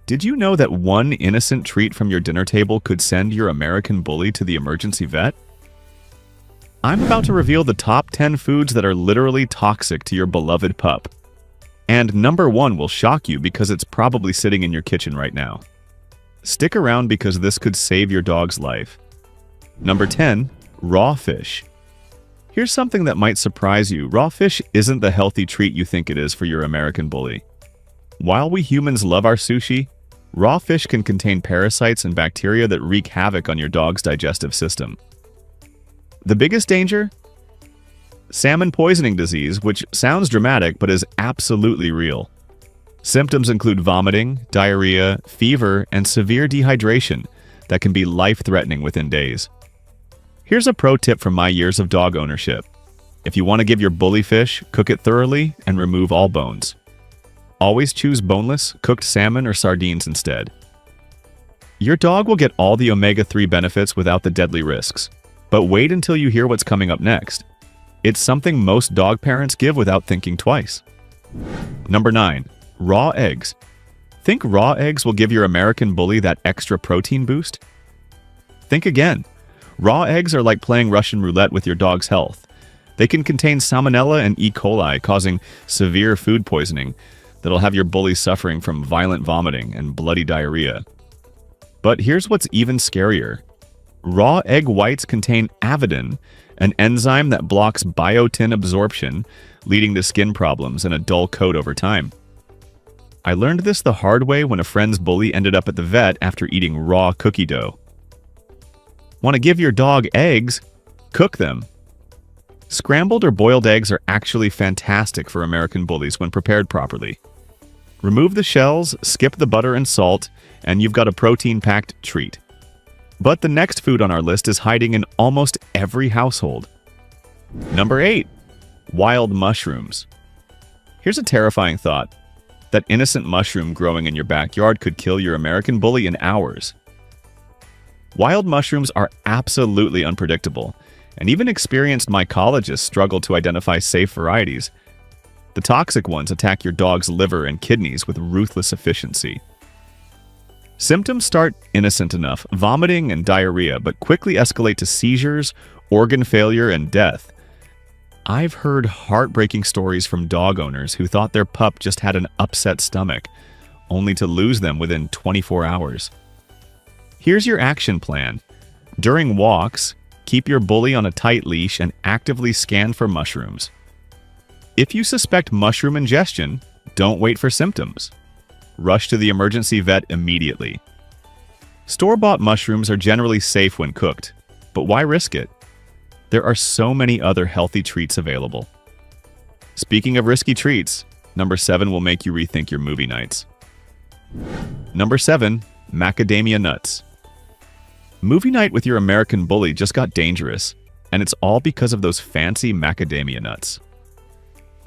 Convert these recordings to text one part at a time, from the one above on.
Did you know that one innocent treat from your dinner table could send your American bully to the emergency vet? I'm about to reveal the top 10 foods that are literally toxic to your beloved pup. And number 1 will shock you because it's probably sitting in your kitchen right now. Stick around because this could save your dog's life. Number 10, raw fish. Here's something that might surprise you. Raw fish isn't the healthy treat you think it is for your American bully. While we humans love our sushi, raw fish can contain parasites and bacteria that wreak havoc on your dog's digestive system. The biggest danger? Salmon poisoning disease, which sounds dramatic but is absolutely real. Symptoms include vomiting, diarrhea, fever, and severe dehydration that can be life-threatening within days. Here's a pro tip from my years of dog ownership. If you want to give your bully fish, cook it thoroughly and remove all bones. Always choose boneless, cooked salmon or sardines instead. Your dog will get all the omega-3 benefits without the deadly risks. But wait until you hear what's coming up next. It's something most dog parents give without thinking twice. Number 9. Raw eggs. Think raw eggs will give your American bully that extra protein boost? Think again. Raw eggs are like playing Russian roulette with your dog's health. They can contain salmonella and E. coli, causing severe food poisoning that'll have your bully suffering from violent vomiting and bloody diarrhea. But here's what's even scarier. Raw egg whites contain avidin, an enzyme that blocks biotin absorption, leading to skin problems and a dull coat over time. I learned this the hard way when a friend's bully ended up at the vet after eating raw cookie dough. Want to give your dog eggs? Cook them. Scrambled or boiled eggs are actually fantastic for American bullies when prepared properly. Remove the shells, skip the butter and salt, and you've got a protein-packed treat. But the next food on our list is hiding in almost every household. Number 8. Wild mushrooms. Here's a terrifying thought. That innocent mushroom growing in your backyard could kill your American bully in hours. Wild mushrooms are absolutely unpredictable, and even experienced mycologists struggle to identify safe varieties. The toxic ones attack your dog's liver and kidneys with ruthless efficiency. Symptoms start innocent enough, vomiting and diarrhea, but quickly escalate to seizures, organ failure, and death. I've heard heartbreaking stories from dog owners who thought their pup just had an upset stomach, only to lose them within 24 hours. Here's your action plan. During walks, keep your bully on a tight leash and actively scan for mushrooms. If you suspect mushroom ingestion, don't wait for symptoms. Rush to the emergency vet immediately. Store-bought mushrooms are generally safe when cooked, but why risk it? There are so many other healthy treats available. Speaking of risky treats, number 7 will make you rethink your movie nights. Number 7, macadamia nuts. Movie night with your American bully just got dangerous, and it's all because of those fancy macadamia nuts.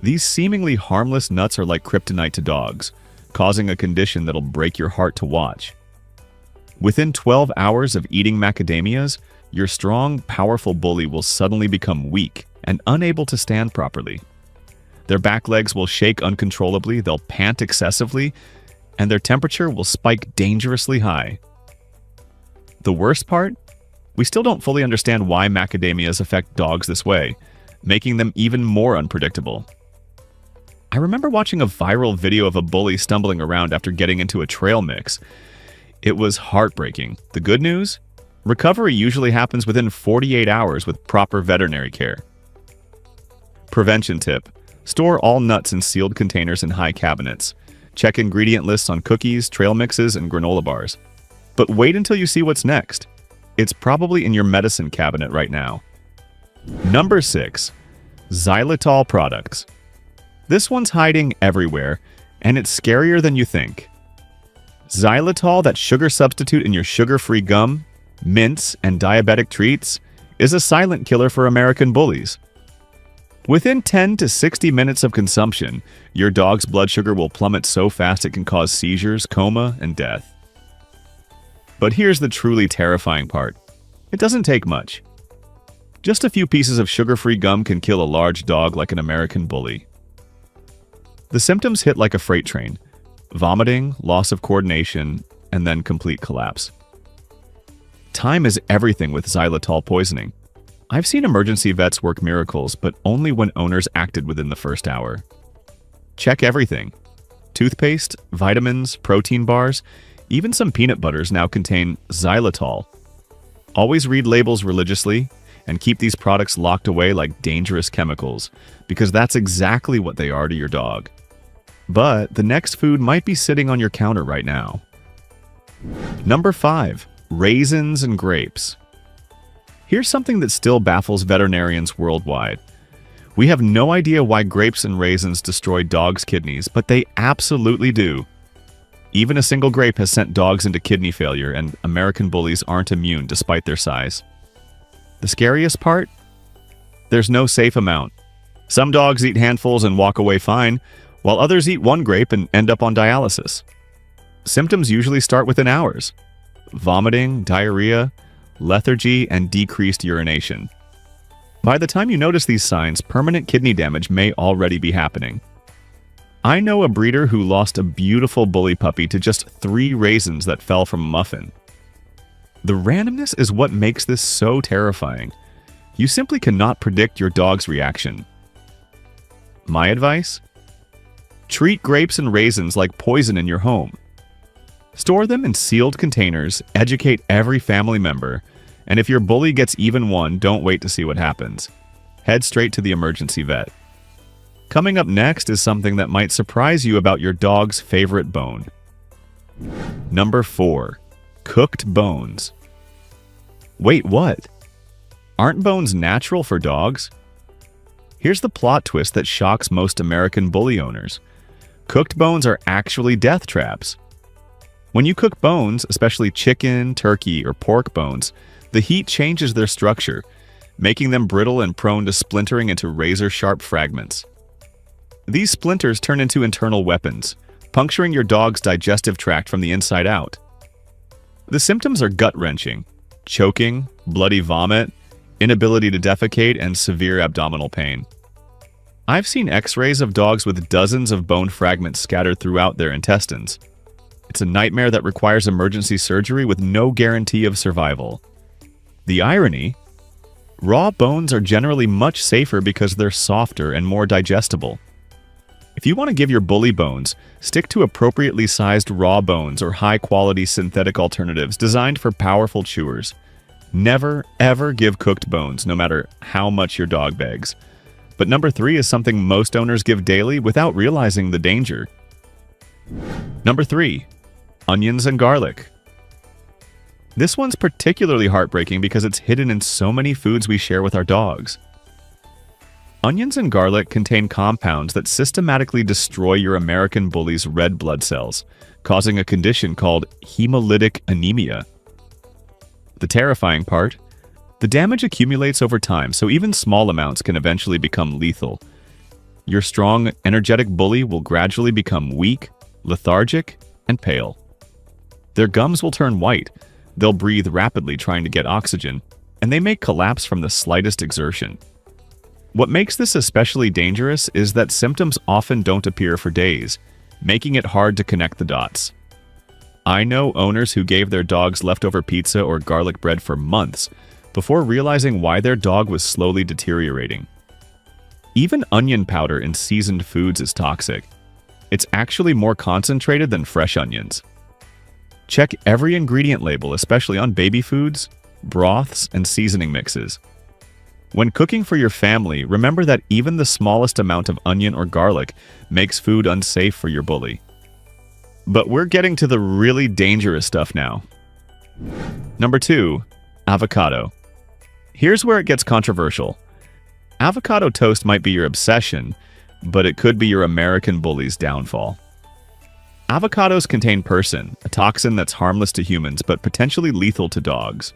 These seemingly harmless nuts are like kryptonite to dogs, causing a condition that'll break your heart to watch. Within 12 hours of eating macadamias, your strong, powerful bully will suddenly become weak and unable to stand properly. Their back legs will shake uncontrollably, they'll pant excessively, and their temperature will spike dangerously high. The worst part? We still don't fully understand why macadamias affect dogs this way, making them even more unpredictable. I remember watching a viral video of a bully stumbling around after getting into a trail mix. It was heartbreaking. The good news? Recovery usually happens within 48 hours with proper veterinary care. Prevention tip. Store all nuts in sealed containers in high cabinets. Check ingredient lists on cookies, trail mixes, and granola bars. But wait until you see what's next. It's probably in your medicine cabinet right now. Number 6. Xylitol products. This one's hiding everywhere, and it's scarier than you think. Xylitol, that sugar substitute in your sugar-free gum, mints, and diabetic treats, is a silent killer for American bullies. Within 10 to 60 minutes of consumption, your dog's blood sugar will plummet so fast it can cause seizures, coma, and death. But here's the truly terrifying part. It doesn't take much. Just a few pieces of sugar-free gum can kill a large dog like an American bully. The symptoms hit like a freight train. vomiting, loss of coordination, and then complete collapse. Time is everything with xylitol poisoning. I've seen emergency vets work miracles, but only when owners acted within the first hour. Check everything. Toothpaste, vitamins, protein bars, even some peanut butters now contain xylitol. Always read labels religiously and keep these products locked away like dangerous chemicals, because that's exactly what they are to your dog. But the next food might be sitting on your counter right now. Number 5. Raisins and grapes. Here's something that still baffles veterinarians worldwide. We have no idea why grapes and raisins destroy dogs' kidneys, but they absolutely do. Even a single grape has sent dogs into kidney failure, and American bullies aren't immune despite their size. The scariest part? There's no safe amount. Some dogs eat handfuls and walk away fine, while others eat one grape and end up on dialysis. Symptoms usually start within hours: vomiting, diarrhea, lethargy, and decreased urination. By the time you notice these signs, permanent kidney damage may already be happening. I know a breeder who lost a beautiful bully puppy to just 3 raisins that fell from a muffin. The randomness is what makes this so terrifying. You simply cannot predict your dog's reaction. My advice? Treat grapes and raisins like poison in your home. Store them in sealed containers, educate every family member, and if your bully gets even one, don't wait to see what happens. Head straight to the emergency vet. Coming up next is something that might surprise you about your dog's favorite bone. Number 4. Cooked bones. Wait, what? Aren't bones natural for dogs? Here's the plot twist that shocks most American bully owners. Cooked bones are actually death traps. When you cook bones, especially chicken, turkey, or pork bones, the heat changes their structure, making them brittle and prone to splintering into razor-sharp fragments. These splinters turn into internal weapons, puncturing your dog's digestive tract from the inside out. The symptoms are gut-wrenching: choking, bloody vomit, inability to defecate, and severe abdominal pain. I've seen x-rays of dogs with dozens of bone fragments scattered throughout their intestines. It's a nightmare that requires emergency surgery with no guarantee of survival. The irony? Raw bones are generally much safer because they're softer and more digestible. If you want to give your bully bones, stick to appropriately sized raw bones or high-quality synthetic alternatives designed for powerful chewers. Never, ever give cooked bones, no matter how much your dog begs. But number 3 is something most owners give daily without realizing the danger. Number 3. Onions and garlic. This one's particularly heartbreaking because it's hidden in so many foods we share with our dogs. Onions and garlic contain compounds that systematically destroy your American bully's red blood cells, causing a condition called hemolytic anemia. The terrifying part? The damage accumulates over time, so even small amounts can eventually become lethal. Your strong, energetic bully will gradually become weak, lethargic, and pale. Their gums will turn white, they'll breathe rapidly trying to get oxygen, and they may collapse from the slightest exertion. What makes this especially dangerous is that symptoms often don't appear for days, making it hard to connect the dots. I know owners who gave their dogs leftover pizza or garlic bread for months before realizing why their dog was slowly deteriorating. Even onion powder in seasoned foods is toxic. It's actually more concentrated than fresh onions. Check every ingredient label, especially on baby foods, broths, and seasoning mixes. When cooking for your family, remember that even the smallest amount of onion or garlic makes food unsafe for your bully. But we're getting to the really dangerous stuff now. Number 2. Avocado. Here's where it gets controversial. Avocado toast might be your obsession, but it could be your American bully's downfall. Avocados contain persin, a toxin that's harmless to humans but potentially lethal to dogs.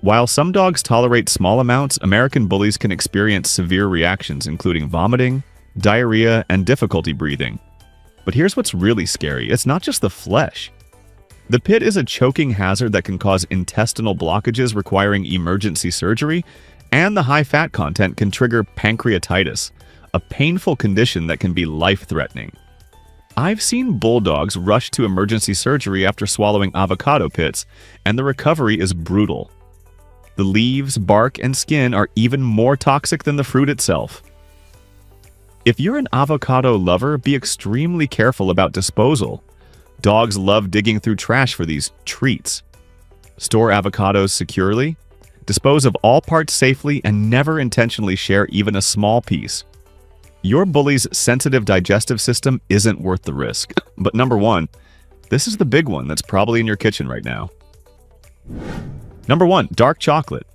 While some dogs tolerate small amounts, American bullies can experience severe reactions, including vomiting, diarrhea, and difficulty breathing. But here's what's really scary. It's not just the flesh. The pit is a choking hazard that can cause intestinal blockages requiring emergency surgery, and the high fat content can trigger pancreatitis, a painful condition that can be life-threatening. I've seen bulldogs rush to emergency surgery after swallowing avocado pits, and the recovery is brutal. The leaves, bark, and skin are even more toxic than the fruit itself. If you're an avocado lover, be extremely careful about disposal. Dogs love digging through trash for these treats. Store avocados securely, dispose of all parts safely, and never intentionally share even a small piece. Your bully's sensitive digestive system isn't worth the risk. But number 1, this is the big one that's probably in your kitchen right now. Number 1, dark chocolate.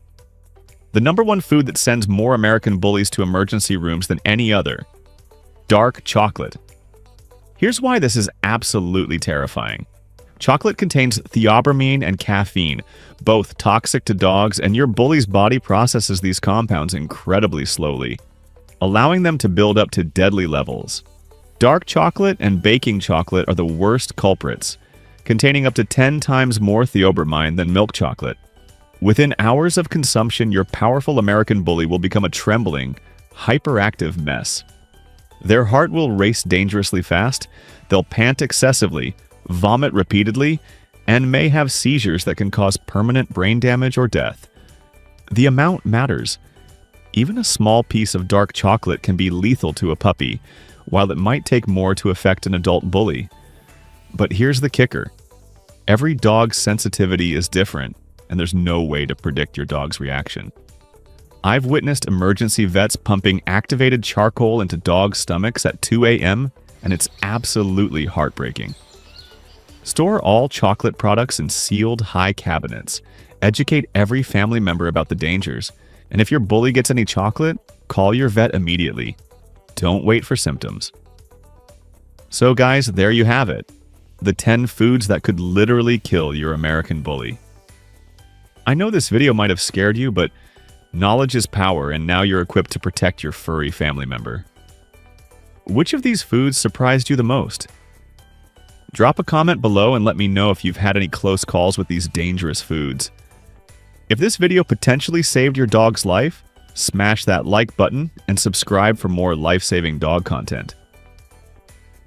The number 1 food that sends more American bullies to emergency rooms than any other. Dark chocolate. Here's why this is absolutely terrifying. Chocolate contains theobromine and caffeine, both toxic to dogs, and your bully's body processes these compounds incredibly slowly, allowing them to build up to deadly levels. Dark chocolate and baking chocolate are the worst culprits, containing up to 10 times more theobromine than milk chocolate. Within hours of consumption, your powerful American bully will become a trembling, hyperactive mess. Their heart will race dangerously fast, they'll pant excessively, vomit repeatedly, and may have seizures that can cause permanent brain damage or death. The amount matters. Even a small piece of dark chocolate can be lethal to a puppy, while it might take more to affect an adult bully. But here's the kicker. Every dog's sensitivity is different, and there's no way to predict your dog's reaction. I've witnessed emergency vets pumping activated charcoal into dogs' stomachs at 2 a.m., and it's absolutely heartbreaking. Store all chocolate products in sealed, high cabinets. Educate every family member about the dangers. And if your bully gets any chocolate, call your vet immediately. Don't wait for symptoms. So guys, there you have it. The 10 foods that could literally kill your American bully. I know this video might have scared you, but knowledge is power, and now you're equipped to protect your furry family member. Which of these foods surprised you the most? Drop a comment below and let me know if you've had any close calls with these dangerous foods. If this video potentially saved your dog's life, smash that like button and subscribe for more life-saving dog content.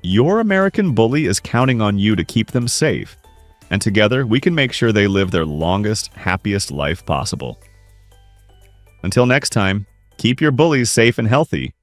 Your American bully is counting on you to keep them safe, and together we can make sure they live their longest, happiest life possible. Until next time, keep your bullies safe and healthy.